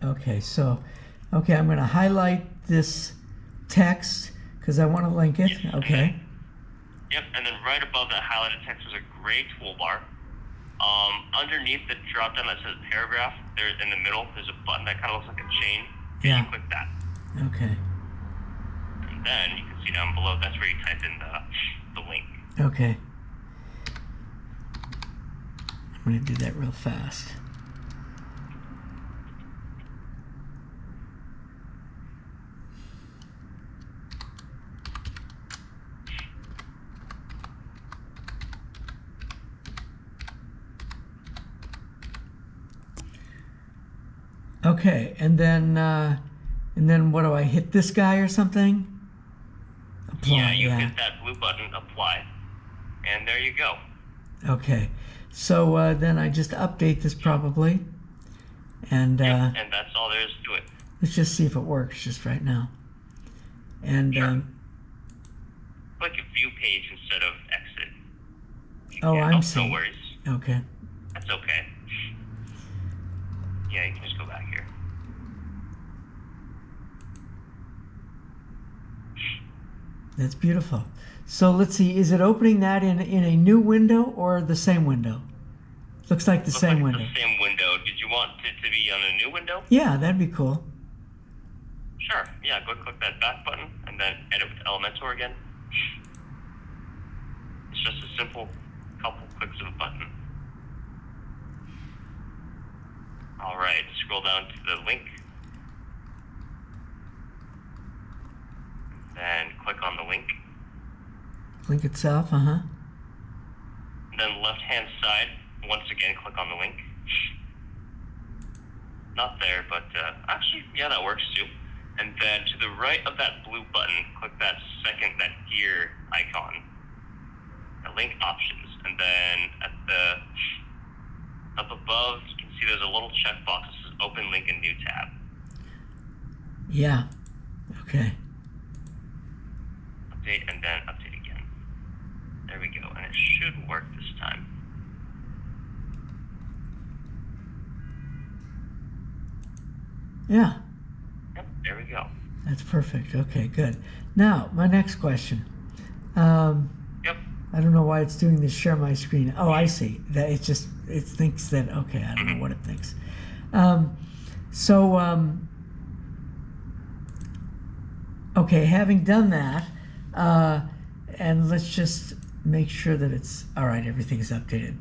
Okay, so, okay, I'm going to highlight this text because I want to link it. Yes, Okay. Yep, and then right above that highlighted text is a gray toolbar. Underneath the drop down that says paragraph, there in the middle, there's a button that kind of looks like a chain. Yeah. You click that. Okay. And then you can see down below, that's where you type in the link. Okay. I'm going to do that real fast. Okay, and then what do I hit this guy or something? Apply, yeah, you hit that blue button, apply, and there you go. Okay, so then I just update this probably, and yep, and that's all there is to it. Let's just see if it works just right now. And sure. Click view page instead of exit. Oh, yeah, I'm seeing. No worries. Okay. That's okay. Yeah, you can just go back here. That's beautiful. So let's see, is it opening that in a new window or the same window? Looks like the same window. The same window. Did you want it to be on a new window? Yeah, that'd be cool. Sure. Yeah, go click that back button and then edit with Elementor again. It's just a simple couple clicks of a button. All right, scroll down to the link. Then click on the link. Link itself, Then left-hand side, once again, click on the link. Not there, but actually, yeah, that works too. And then to the right of that blue button, click that gear icon, the link options. And then up above, you can see there's a little checkbox that says open link in new tab. Yeah, okay. Update and then update again. There we go, and it should work this time. Yeah. Yep, there we go. That's perfect. Okay, good. Now, my next question. Yep. I don't know why it's doing this share my screen. Oh, I see. That it thinks that, okay, I don't know what it thinks. Okay, having done that, and let's just make sure that it's, all right, everything is updated.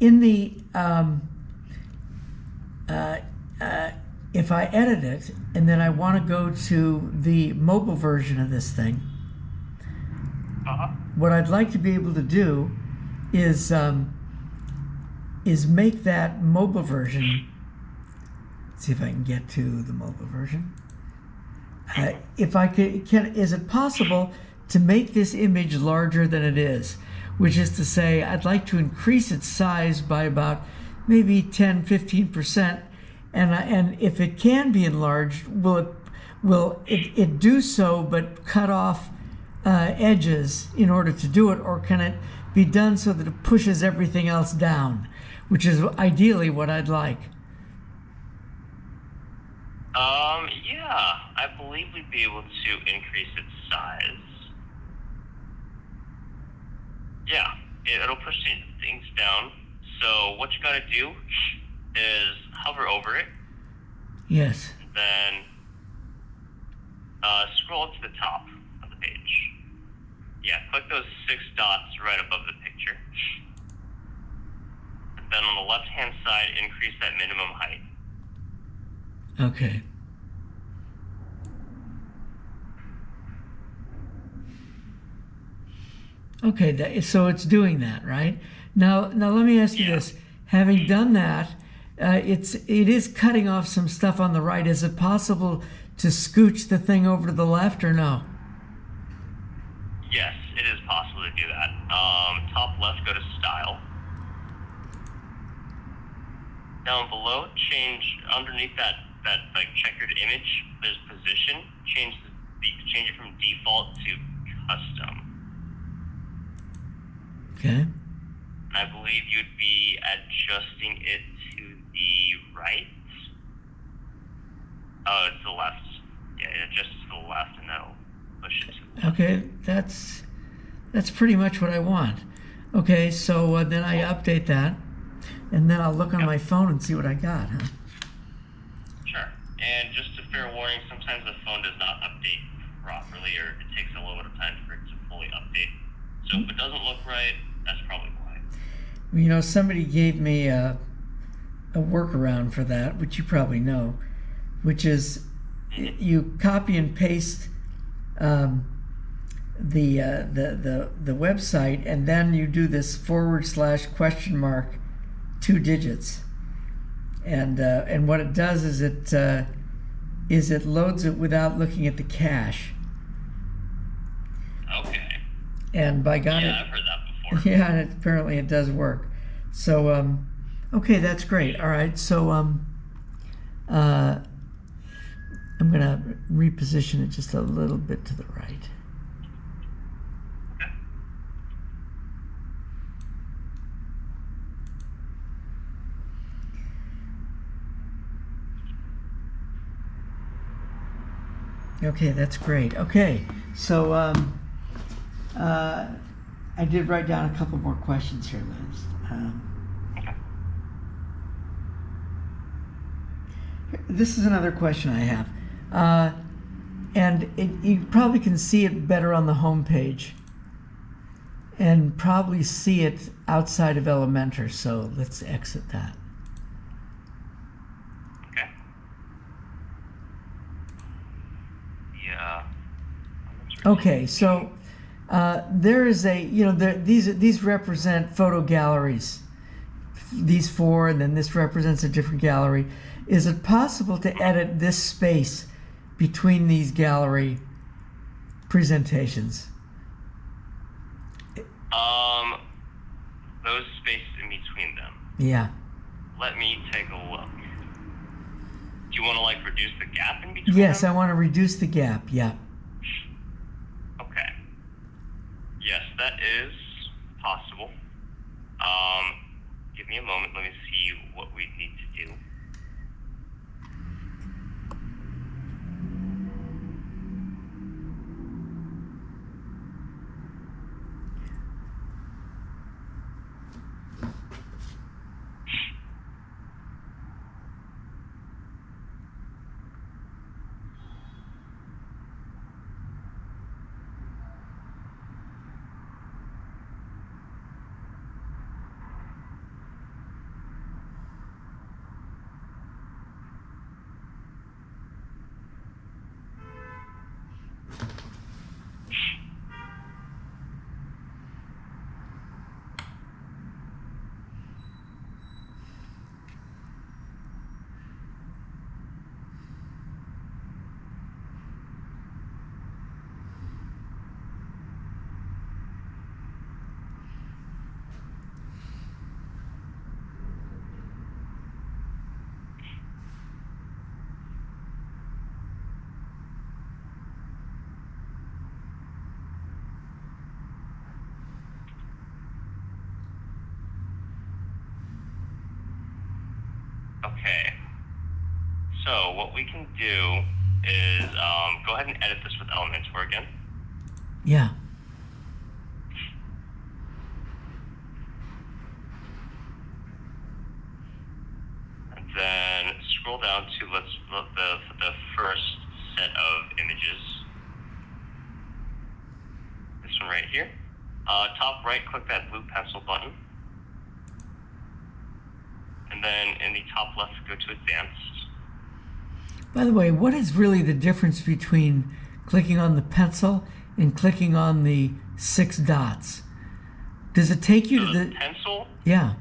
In the, if I edit it, and then I want to go to the mobile version of this thing, what I'd like to be able to do is make that mobile version. Let's see if I can get to the mobile version. If I can, is it possible to make this image larger than it is? Which is to say, I'd like to increase its size by about maybe 10–15%, and if it can be enlarged, will it do so, but cut off edges in order to do it, or can it be done so that it pushes everything else down, which is ideally what I'd like? Yeah, I believe we'd be able to increase its size. Yeah, it'll push things down. So what you gotta do is hover over it. Yes. Then scroll up to the top of the page. Yeah, click those 6 dots right above the picture. And then on the left-hand side, increase that minimum height. Okay. Okay, so it's doing that, right? Now let me ask you this. Having done that, it is cutting off some stuff on the right. Is it possible to scooch the thing over to the left or no? Yes, it is possible to do that. Top left, go to Style. Down below, change underneath that like checkered image. There's Position. Change it from default to custom. Okay. I believe you'd be adjusting it to the right. Oh, it's the left. Yeah, just to the left, and that'll push it to the left. Okay, that's pretty much what I want. Okay, so then I update that, and then I'll look on my phone and see what I got, huh? Sure. And just a fair warning, sometimes the phone does not update properly, or it takes a little bit of time for it to fully update. So if it doesn't look right, that's probably why. You know, somebody gave me a workaround for that, which you probably know, which is you copy and paste the website, and then you do this /? 2 digits, and what it does is it loads it without looking at the cache. Okay. And by God, Yeah, I've heard that before. yeah, and apparently it does work. So okay, that's great. All right, so I'm gonna reposition it just a little bit to the right. Okay, that's great. Okay, so I did write down a couple more questions here, Liz. Okay. This is another question I have, and you probably can see it better on the home page, and probably see it outside of Elementor. So let's exit that. Okay. Yeah. Okay, so there is these represent photo galleries. These 4, and then this represents a different gallery. Is it possible to edit this space between these gallery presentations? Those spaces in between them. Yeah. Let me take a look. Do you want to like reduce the gap in between? Yes, them? I want to reduce the gap. Yeah. Okay. Yes, that is possible. Give me a moment. Let me see what we need to do. Okay. So what we can do is go ahead and edit this with Elementor again. Yeah. And then scroll down to the first set of images. This one right here. Top right, click that blue pencil button. And then in the top left, go to Advanced. By the way, what is really the difference between clicking on the pencil and clicking on the 6 dots? Does it take you So to the pencil? Yeah.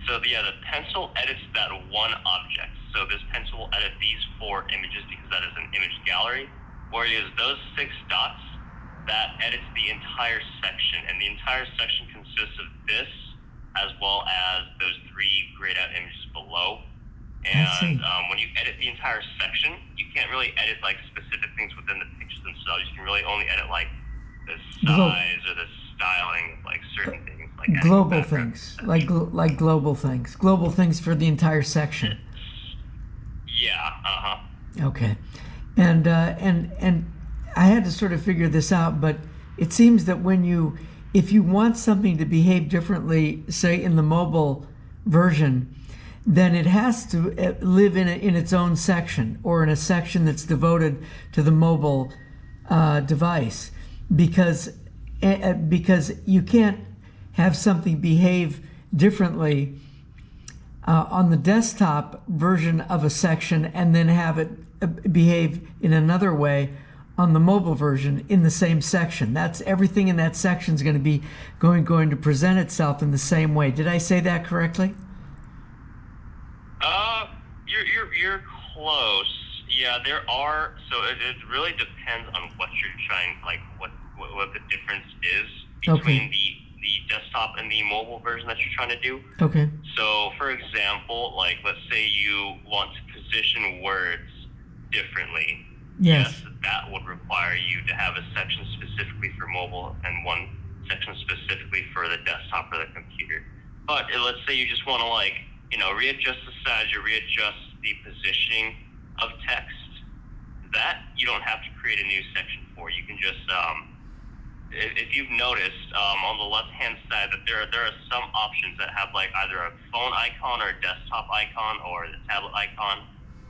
So the pencil edits that one object. So this pencil will edit these 4 images because that is an image gallery. Whereas those 6 dots, that edits the entire section. And the entire section consists of this, as well as those 3 grayed out images below. And when you edit the entire section, you can't really edit like specific things within the pictures themselves. You can really only edit like the size or the styling of like certain things. Like like adding global background. things, like global things for the entire section. Yeah. Okay, and I had to sort of figure this out, but it seems that if you want something to behave differently, say in the mobile version, then it has to live in its own section or in a section that's devoted to the mobile device, because you can't have something behave differently on the desktop version of a section and then have it behave in another way on the mobile version in the same section. That's everything in that section is going to be going to present itself in the same way. Did I say that correctly? You're close. Yeah, there are. So it really depends on what you're trying, like what the difference is between the desktop and the mobile version that you're trying to do. Okay. So, for example, like let's say you want to position words differently. Yes. That would require you to have a section specifically for mobile and one section specifically for the desktop or the computer. But let's say you just want to readjust the size or readjust the positioning of text. That you don't have to create a new section for. You can just if you've noticed on the left-hand side that there are some options that have like either a phone icon or a desktop icon or the tablet icon.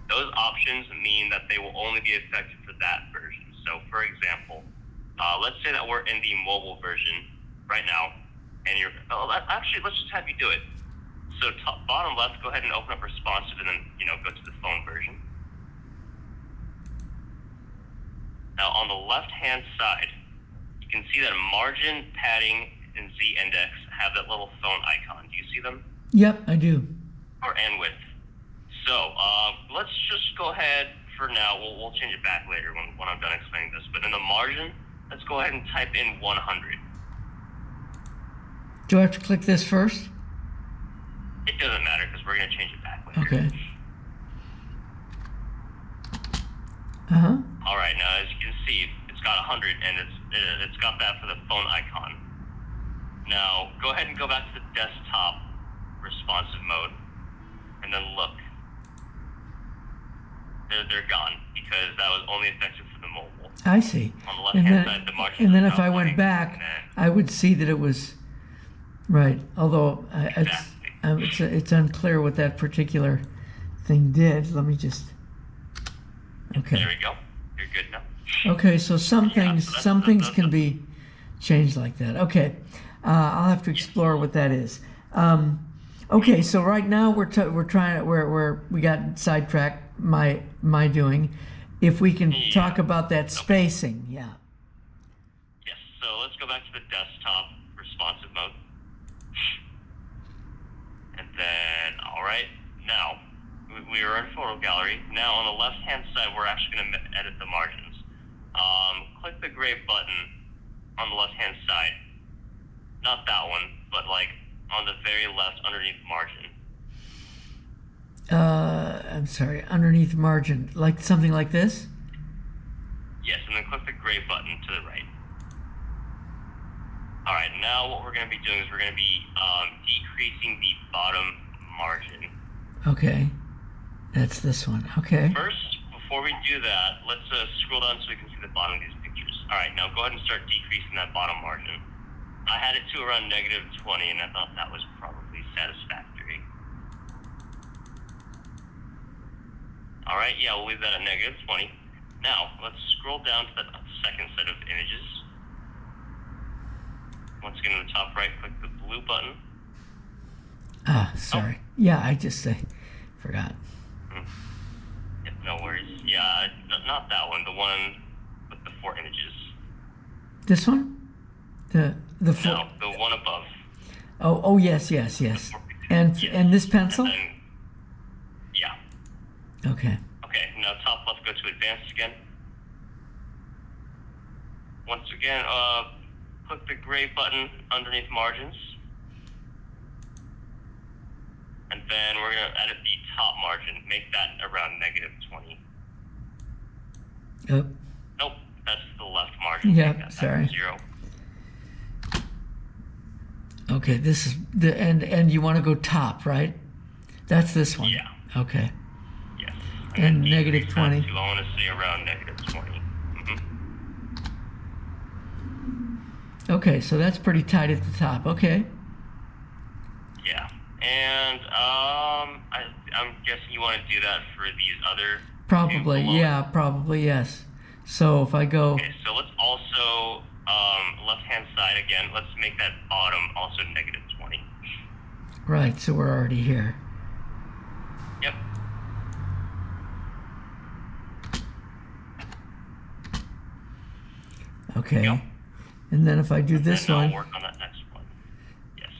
Those options mean that they will only be effective for that version. So, for example, let's say that we're in the mobile version right now, and actually, let's just have you do it. So, bottom left, go ahead and open up responsive, and then go to the phone version. Now, on the left-hand side, you can see that margin, padding, and z-index have that little phone icon. Do you see them? Yep, I do. And width. So let's just go ahead for now. We'll change it back later when I'm done explaining this. But in the margin, let's go ahead and type in 100. Do I have to click this first? It doesn't matter because we're going to change it back later. Okay. All right. Now, as you can see, it's got 100, and it's got that for the phone icon. Now, go ahead and go back to the desktop responsive mode, and then look. They're gone because that was only effective for the mobile. I see. On the left-hand side, the margin. And then if I went back, I would see that it was right. Although it's unclear what that particular thing did. Let me just. Okay. There we go. You're good now. Okay, so some things can be changed like that. Okay, I'll have to explore what that is. Okay, so right now we got sidetracked. My doing. If we can talk about that spacing, yeah. Yes. So let's go back to the desktop responsive mode, and then all right, now we are in photo gallery. Now on the left-hand side, we're actually going to edit the margins. Click the gray button on the left-hand side. Not that one, but like on the very left underneath margin. I'm sorry, underneath margin, like something like this? Yes, and then click the gray button to the right. All right, now what we're going to be doing is we're going to be decreasing the bottom margin. Okay, that's this one. Okay. First, before we do that, let's scroll down so we can see the bottom of these pictures. All right, now go ahead and start decreasing that bottom margin. I had it to around -20, and I thought that was probably satisfactory. All right, yeah, we'll leave that at -20. Now, let's scroll down to the second set of images. Once again, in the top right, click the blue button. Sorry. Yeah, I forgot. Yep, no worries. Yeah, not that one. The one with the 4 images. This one? The 4. No, the one above. Oh, yes. And this pencil? And then, yeah. Okay. Okay, now top left, go to advanced again. Once again, click the gray button underneath margins. And then we're going to edit the top margin, make that around -20. Oh. Nope, that's the left margin. Yeah, sorry. 0. Okay, this is the and you want to go top, right? That's this one. Yeah. Okay. Yes. And then negative decrease 20. that to, I want to say around negative 20. Okay, so that's pretty tight at the top. Okay. Yeah. And I'm guessing you want to do that for these other Probably, two below yeah, probably, yes. So if I go, Okay, so let's also, left-hand side again, let's make that bottom also negative 20. right, so we're already here. Yep. Okay. Yep. And then if I do this And one, I'll work on that next one. Yes.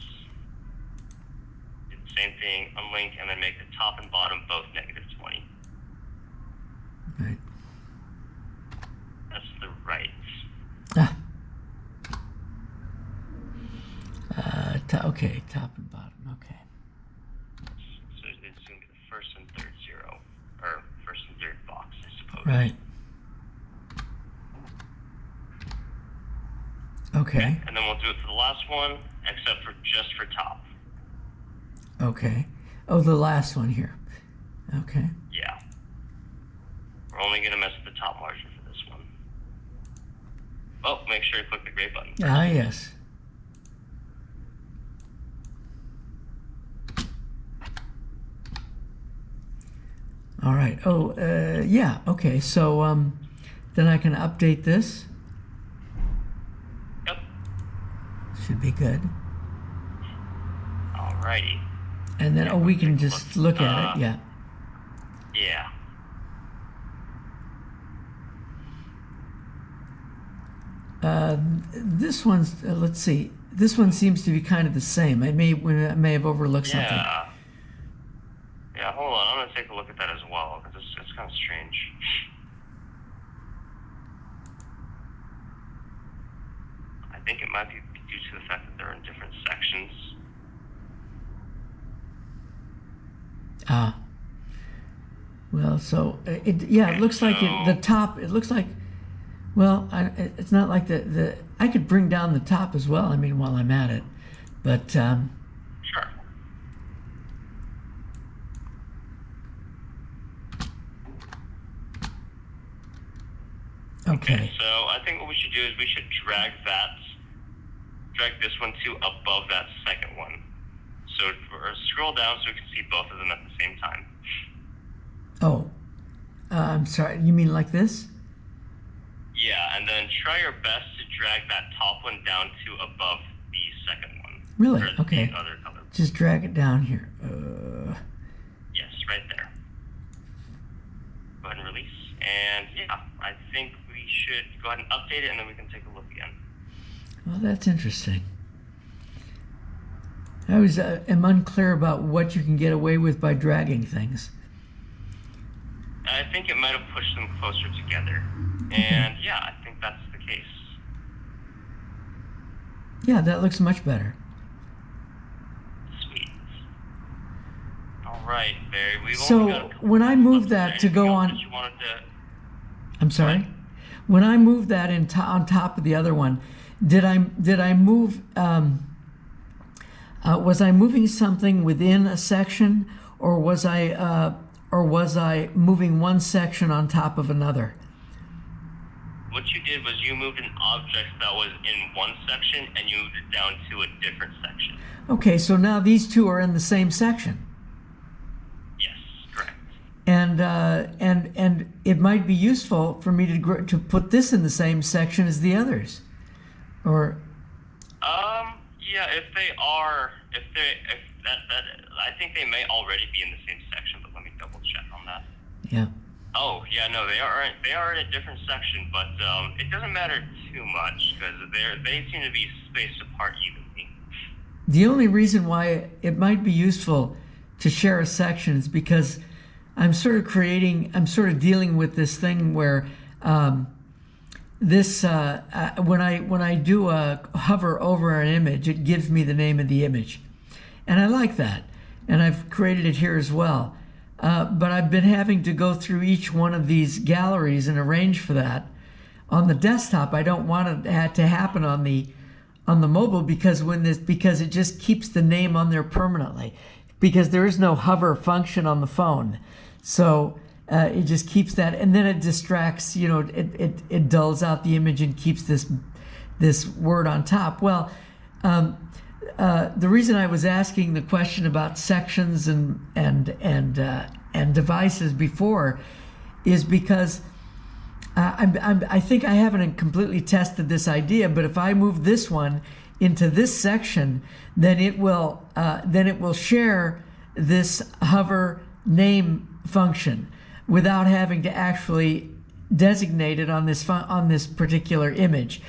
Do the same thing, unlink, and then make the top and bottom both negative 20. right. That's the right. Ah. Okay, top and bottom, okay. So it's going to be the first and third zero, or first and third box, I suppose. Right. Okay. And then we'll do it for the last one, except for just for top. Okay. Oh, the last one here. Okay. Yeah. We're only going to mess with the top margin for this one. Oh, make sure you click the gray button. Ah, yes. All right. Oh, yeah. Okay. So then I can update this. Yep. Should be good. Alrighty. And then, oh, we can just look at it. Yeah. Yeah. This one's, let's see. This one seems to be kind of the same. I may have overlooked something. Yeah. Yeah, hold on. I'm going to take a look at that as well, because it's kind of strange. I think it might be due to the fact that they're in different sections. Ah. Well, so it looks like the top. It looks like, well, it's not like the. I could bring down the top as well. I mean, while I'm at it, but Sure. okay. So I think what we should do is we should drag this one to above that second one. So scroll down so we can see both of them at the same time. Oh, I'm sorry. You mean like this? Yeah, and then try your best to drag that top one down to above the second one. Really? Or Okay. The other color. Just drag it down here. Yes, right there. Go ahead and release. And yeah, I think we should go ahead and update it, and then we can take a look again. Well, that's interesting. I was am unclear about what you can get away with by dragging things. I think it might have pushed them closer together. And yeah, I think that's the case. Yeah, that looks much better. Sweet. All right, Barry. We've So, only got a couple when I minutes move left. that Is to there go anything on- else that you wanted to... I'm sorry. When I moved that on top of the other one, did I move? Was I moving something within a section, or was I moving one section on top of another? What you did was you moved an object that was in one section and you moved it down to a different section. Okay, so now these two are in the same section. Yes, correct. And it might be useful for me to put this in the same section as the others, or Yeah, if I think they may already be in the same section, but let me double check on that. yeah. Oh, yeah, no, they are in a different section, but it doesn't matter too much because they seem to be spaced apart evenly. The only reason why it might be useful to share a section is because I'm sort of dealing with this thing where when I do a hover over an image, it gives me the name of the image, and I like that, and I've created it here as well. But I've been having to go through each one of these galleries and arrange for that. On the desktop, I don't want it to happen on the on the mobile because because it just keeps the name on there permanently, because there is no hover function on the phone, so it just keeps that, and then it distracts. It dulls out the image and keeps this word on top. Well, the reason I was asking the question about sections and devices before is because I think I haven't completely tested this idea, but if I move this one into this section, then it will share this hover name function without having to actually designate it on this particular image,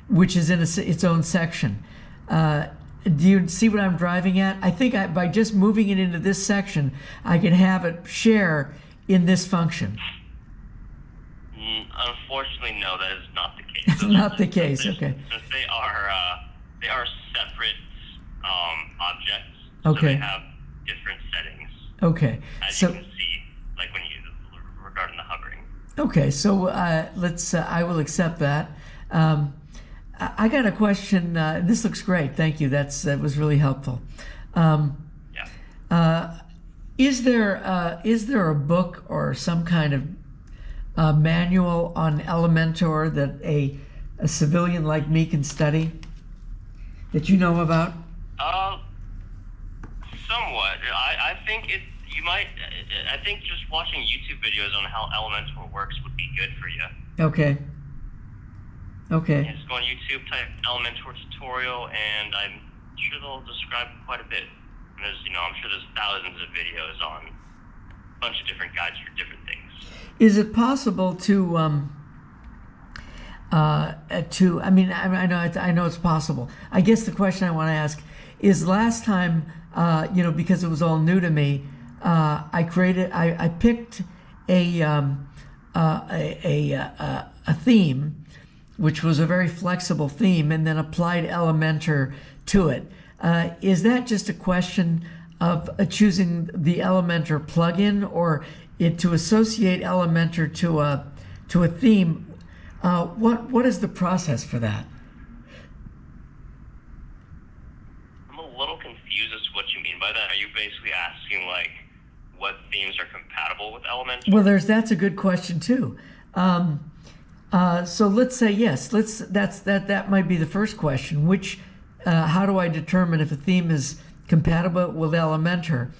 which is in its own section. Do you see what I'm driving at? I think by just moving it into this section, I can have it share in this function. Unfortunately, no, that is not the case. It's not the case. Okay. Since they are separate objects. Okay. So they have different settings. Okay. As you can see, like when you regarding the hovering. Okay. So let's. I will accept that. I got a question. This looks great. Thank you. That was really helpful. Is there a book or some kind of manual on Elementor that a civilian like me can study that you know about? Somewhat. I think you might. I think just watching YouTube videos on how Elementor works would be good for you. Okay. Okay. Yeah, just go on YouTube, type Elementor tutorial, and I'm sure they'll describe quite a bit. And I'm sure there's thousands of videos on a bunch of different guides for different things. Is it possible to I know it's possible. I guess the question I want to ask is, last time, because it was all new to me, I picked a theme, which was a very flexible theme, and then applied Elementor to it. Is that just a question of choosing the Elementor plugin, or to associate Elementor to a theme? What is the process for that? I'm a little confused as to what you mean by that. Are you basically asking what themes are compatible with Elementor? Well, that's a good question too. So let's say yes. That might be the first question. How do I determine if a theme is compatible with Elementor,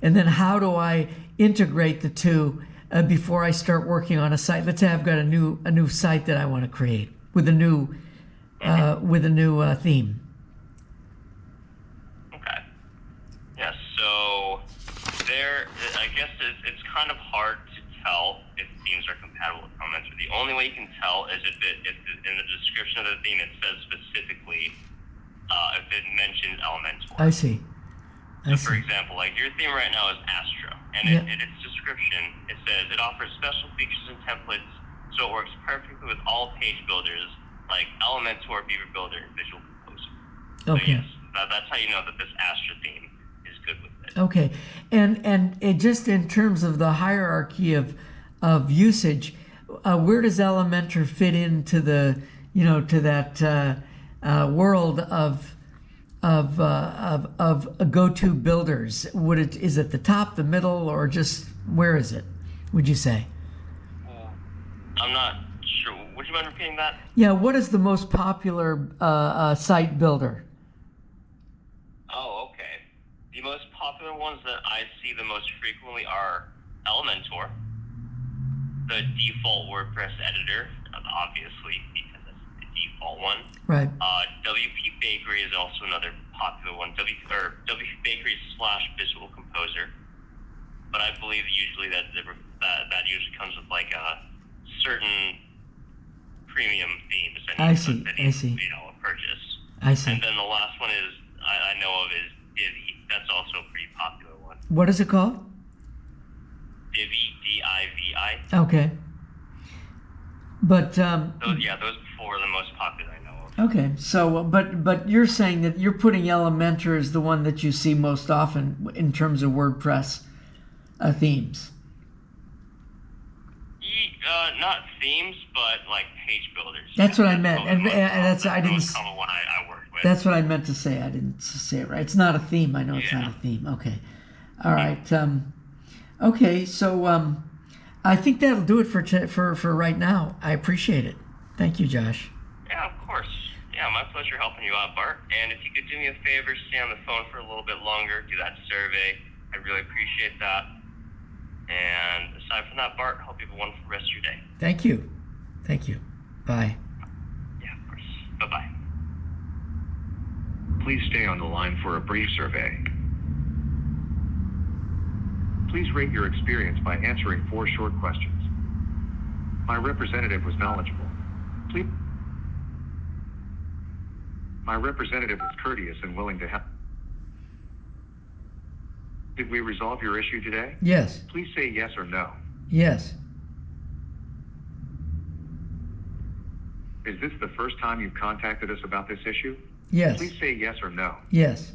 and then how do I integrate the two before I start working on a site? Let's say I've got a new site that I want to create with a new theme. Okay. Yeah. So I guess it's kind of hard to tell if themes are compatible with Elementor. The only way you can tell is if in the description of the theme it says specifically if it mentions Elementor. I see. For example, your theme right now is Astra, and in its description it says it offers special features and templates, so it works perfectly with all page builders like Elementor, Beaver Builder, and Visual Composer. Okay. So yes, that's how you know that this Astra theme is good with it. Okay, and just in terms of the hierarchy of usage, where does Elementor fit into the to that world of go-to builders? Is it the top, the middle, or just where is it, would you say? I'm not sure. Would you mind repeating that? Yeah, what is the most popular site builder? Oh, okay. The most popular ones that I see the most frequently are Elementor, the default WordPress editor, obviously, because that's the default one. Right. WP Bakery is also another popular one. WP Bakery / Visual Composer, but I believe usually that usually comes with a certain premium themes that you purchase. I see. And then the last one is I know of is Divi. That's also a pretty popular one. What is it called? Divi, Divi. Okay. But those four are the most popular I know of. Okay, so but you're saying that you're putting Elementor as the one that you see most often in terms of WordPress themes. Not themes, but page builders. That's what I meant, and that's I didn't. That's the most common one I worked with. with. That's what I meant to say. I didn't say it right. It's not a theme. I know it's not a theme. Okay. All right. Okay. So I think that'll do it for right now. I appreciate it. Thank you, Josh. Yeah, of course. Yeah, my pleasure helping you out, Bart. And if you could do me a favor, stay on the phone for a little bit longer, do that survey. I'd really appreciate that. And aside from that, Bart, hope you have a wonderful rest of your day. Thank you. Thank you. Bye. Yeah, of course. Bye-bye. Please stay on the line for a brief survey. Please rate your experience by answering 4 short questions. My representative was knowledgeable. Please. My representative was courteous and willing to help. Did we resolve your issue today? Yes. Please say yes or no. Yes. Is this the first time you've contacted us about this issue? Yes. Please say yes or no. Yes.